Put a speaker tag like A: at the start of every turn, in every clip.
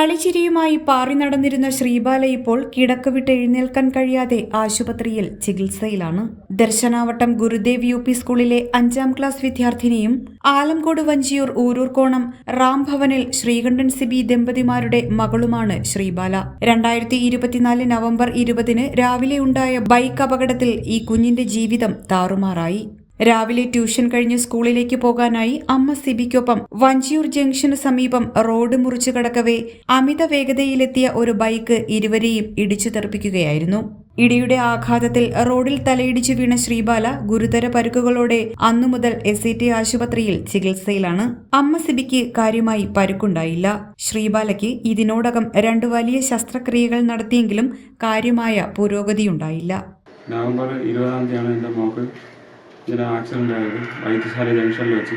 A: കളിച്ചിരിയുമായി പാറി നടന്നിരുന്ന ശ്രീബാല ഇപ്പോൾ കിടക്ക വിട്ട് എഴുന്നേൽക്കാൻ കഴിയാതെ ആശുപത്രിയിൽ ചികിത്സയിലാണ്. ദർശനാവട്ടം ഗുരുദേവ് UP സ്കൂളിലെ 5ാം ക്ലാസ് വിദ്യാർത്ഥിനിയും ആലംകോട് വഞ്ചിയൂർ ഊരൂർക്കോണം റാം ഭവനിൽ ശ്രീകണ്ഠൻ സിബി ദമ്പതിമാരുടെ മകളുമാണ് ശ്രീബാല. 2024 നവംബർ 20 രാവിലെ ഉണ്ടായ ബൈക്ക് അപകടത്തിൽ ഈ കുഞ്ഞിന്റെ ജീവിതം താറുമാറായി. രാവിലെ ട്യൂഷൻ കഴിഞ്ഞ് സ്കൂളിലേക്ക് പോകാനായി അമ്മ സിബിക്കൊപ്പം വഞ്ചിയൂർ ജംഗ്ഷന് സമീപം റോഡ് മുറിച്ചു കടക്കവേ അമിത വേഗതയിലെത്തിയ ഒരു ബൈക്ക് ഇരുവരെയും ഇടിച്ചു തെറിപ്പിക്കുകയായിരുന്നു. ഇടിയുടെ ആഘാതത്തിൽ റോഡിൽ തലയിടിച്ചു വീണ ശ്രീബാല ഗുരുതര പരുക്കുകളോടെ അന്നുമുതൽ SAT ആശുപത്രിയിൽ ചികിത്സയിലാണ്. അമ്മ സിബിക്ക് കാര്യമായി പരുക്കുണ്ടായില്ല. ശ്രീബാലയ്ക്ക് ഇതിനോടകം 2 വലിയ ശസ്ത്രക്രിയകൾ നടത്തിയെങ്കിലും കാര്യമായ പുരോഗതിയുണ്ടായില്ല.
B: നവംബർ 20 എൻ്റെ മോക്ക് ഇങ്ങനെ ആക്സിഡൻ്റ് ആയത്. വൈദ്യശാല ജംഗ്ഷനിൽ വെച്ച്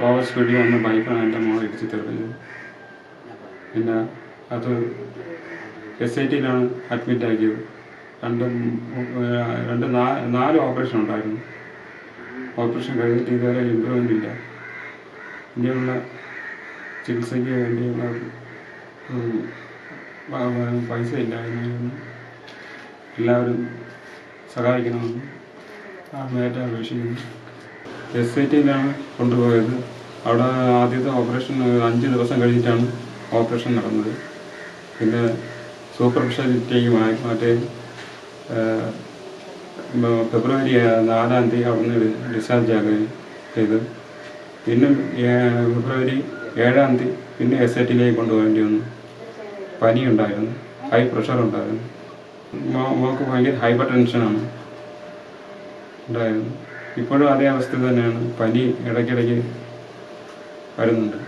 B: ഓവർ സ്പീഡിൽ വന്ന ബൈക്കാണ് എൻ്റെ മോളെ ഇടിച്ച് തെറിപ്പിച്ചത്. പിന്നെ അത് SITയിലാണ് അഡ്മിറ്റ് ആക്കിയത്. 4 ഓപ്പറേഷൻ ഉണ്ടായിരുന്നു. ഓപ്പറേഷൻ കഴിഞ്ഞിട്ട് ഇതുവരെ ഇമ്പ്രൂവ്മെൻ്റ് ഇല്ല. ഇനിയുള്ള ചികിത്സയ്ക്ക് വേണ്ടിയുള്ള പൈസ ഇല്ല. എല്ലാവരും സഹായിക്കണമെന്ന് ആദ്യമായിട്ട് അപേക്ഷിക്കുന്നു. SITയിലാണ് കൊണ്ടുപോയത്. അവിടെ ആദ്യത്തെ ഓപ്പറേഷൻ 5 ദിവസം കഴിഞ്ഞിട്ടാണ് ഓപ്പറേഷൻ നടന്നത്. പിന്നെ സൂപ്പർ സ്പെഷ്യാലിറ്റിക്ക് മാറ്റി ഫെബ്രുവരി 4 അവിടെ നിന്ന് ഡിസ്ചാർജ് ആകുകയും ചെയ്തു. പിന്നെ ഫെബ്രുവരി 7 പിന്നെ SITയിലേക്ക് കൊണ്ടുപോകേണ്ടി വന്നു. പനിയുണ്ടായിരുന്നു, ഹൈ പ്രഷർ ഉണ്ടായിരുന്നു. മോൾക്ക് ഭയങ്കര ഹൈപ്പർ ടെൻഷനാണ് ഉണ്ടായിരുന്നു. ഇപ്പോഴും അതേ അവസ്ഥ തന്നെയാണ്. പനി ഇടയ്ക്കിടയ്ക്ക് വരുന്നുണ്ട്.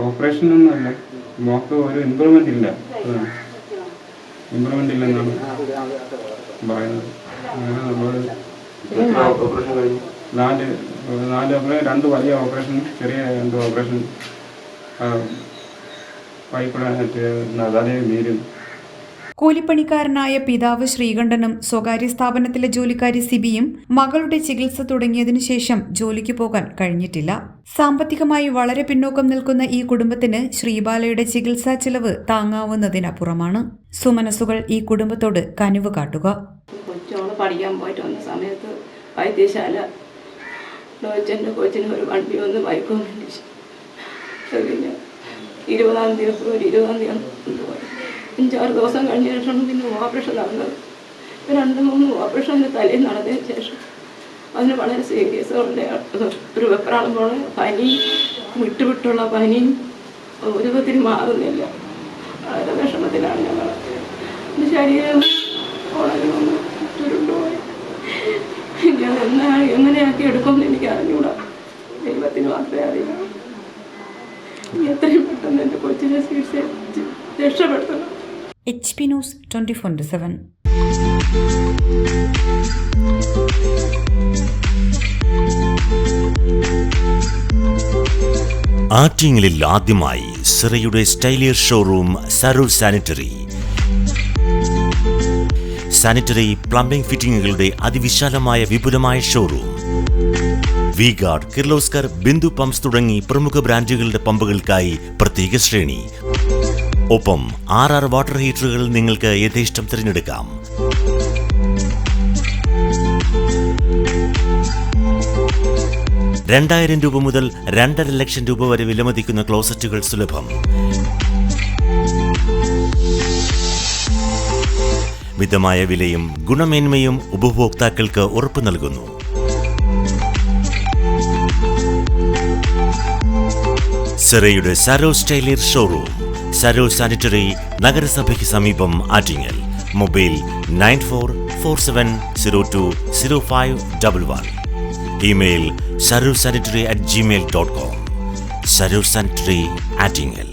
B: ഓപ്പറേഷനൊന്നുമല്ല, മോൾക്ക് ഒരു ഇമ്പ്രൂവ്മെൻ്റ് ഇല്ല. ഇമ്പ്രൂവ്മെൻ്റ് ഇല്ലെന്നാണ് പറയുന്നത്. അങ്ങനെ നമ്മൾ ഓപ്പറേഷൻ കഴിഞ്ഞു 4 ഓപ്പറേഷൻ, 2 വലിയ ഓപ്പറേഷൻ, ചെറിയ 2 ഓപ്പറേഷൻ, പൈപ്പിടാനായിട്ട് അതേ നീരും.
A: കൂലിപ്പണിക്കാരനായ പിതാവ് ശ്രീകണ്ഠനും സ്വകാര്യ സ്ഥാപനത്തിലെ ജോലിക്കാരി സിബിയും മകളുടെ ചികിത്സ തുടങ്ങിയതിനു ശേഷം ജോലിക്ക് പോകാൻ കഴിഞ്ഞിട്ടില്ല. സാമ്പത്തികമായി വളരെ പിന്നോക്കം നിൽക്കുന്ന ഈ കുടുംബത്തിന് ശ്രീബാലയുടെ ചികിത്സാ ചെലവ് താങ്ങാവുന്നതിനപ്പുറമാണ്. സുമനസുകൾ ഈ കുടുംബത്തോട് കനിവ് കാട്ടുക.
C: കൊച്ചോള് പഠിക്കാൻ പോയിട്ട് വന്ന സമയത്ത് വൈദ്യശാല കൊച്ചിന് ഒരു വണ്ടി വന്ന് ബൈക്കും പിന്നെ 20 ഫെബ്രുവരി 20 5-6 ദിവസം കഴിഞ്ഞ ശേഷമാണ് പിന്നെ ഓപ്പറേഷൻ നടന്നത്. 2-3 ഓപ്പറേഷൻ തലയിൽ നടന്നതിന് ശേഷം അതിന് വളരെ സീരിയസ് ഒരു വെപ്രാളം പോലെ പനി, വിട്ടുള്ള പനിയും ഒരു വിധത്തിൽ മാറുന്നില്ല. വളരെ വിഷമത്തിലാണ് ഞങ്ങൾ. ശരീരം ഉണങ്ങുന്നു, ചുരുണ്ടുപോയി. ഞാൻ എങ്ങനെയാക്കി എടുക്കുമെന്ന് എനിക്ക് അറിഞ്ഞൂടാ. ദൈവത്തിന് മാത്രമേ അറിയാം. എത്രയും പെട്ടെന്ന് എൻ്റെ കൊച്ചിനെ ചികിത്സിച്ച് രക്ഷപ്പെടുത്തണം.
A: HP news 24/7.
D: ആറ്റിങ്ങലിൽ ആദ്യമായി സിറയുടെ സ്റ്റൈലിയർ ഷോറൂം സരൂർ സാനിറ്ററി. സാനിറ്ററി പ്ലംബിംഗ് ഫിറ്റിംഗുകളുടെ അതിവിശാലമായ വിപുലമായ showroom. V-Guard, Kirloskar, Bindu pumps തുടങ്ങി പ്രമുഖ ബ്രാൻഡുകളുടെ പമ്പുകൾക്കായി പ്രത്യേക ശ്രേണി. ഒപ്പം 6 വാട്ടർ ഹീറ്ററുകൾ നിങ്ങൾക്ക് യഥേഷ്ടം തിരഞ്ഞെടുക്കാം. ₹2,000 മുതൽ 2.5 ലക്ഷം വരെ വിലമതിക്കുന്ന ക്ലോസറ്റുകൾ സുലഭം. മിതമായ വിലയും ഗുണമേന്മയും ഉപഭോക്താക്കൾക്ക് ഉറപ്പു നൽകുന്നു. സിറയുടെ സരൂർ സ്റ്റൈലിയർ ഷോറൂം, സരൂർ സാനിറ്ററി, നഗരസഭയ്ക്ക് സമീപം, Attingal. Mobile 9447020511. Email sarursanitary@gmail.com. Saroor sanitary, Attingal.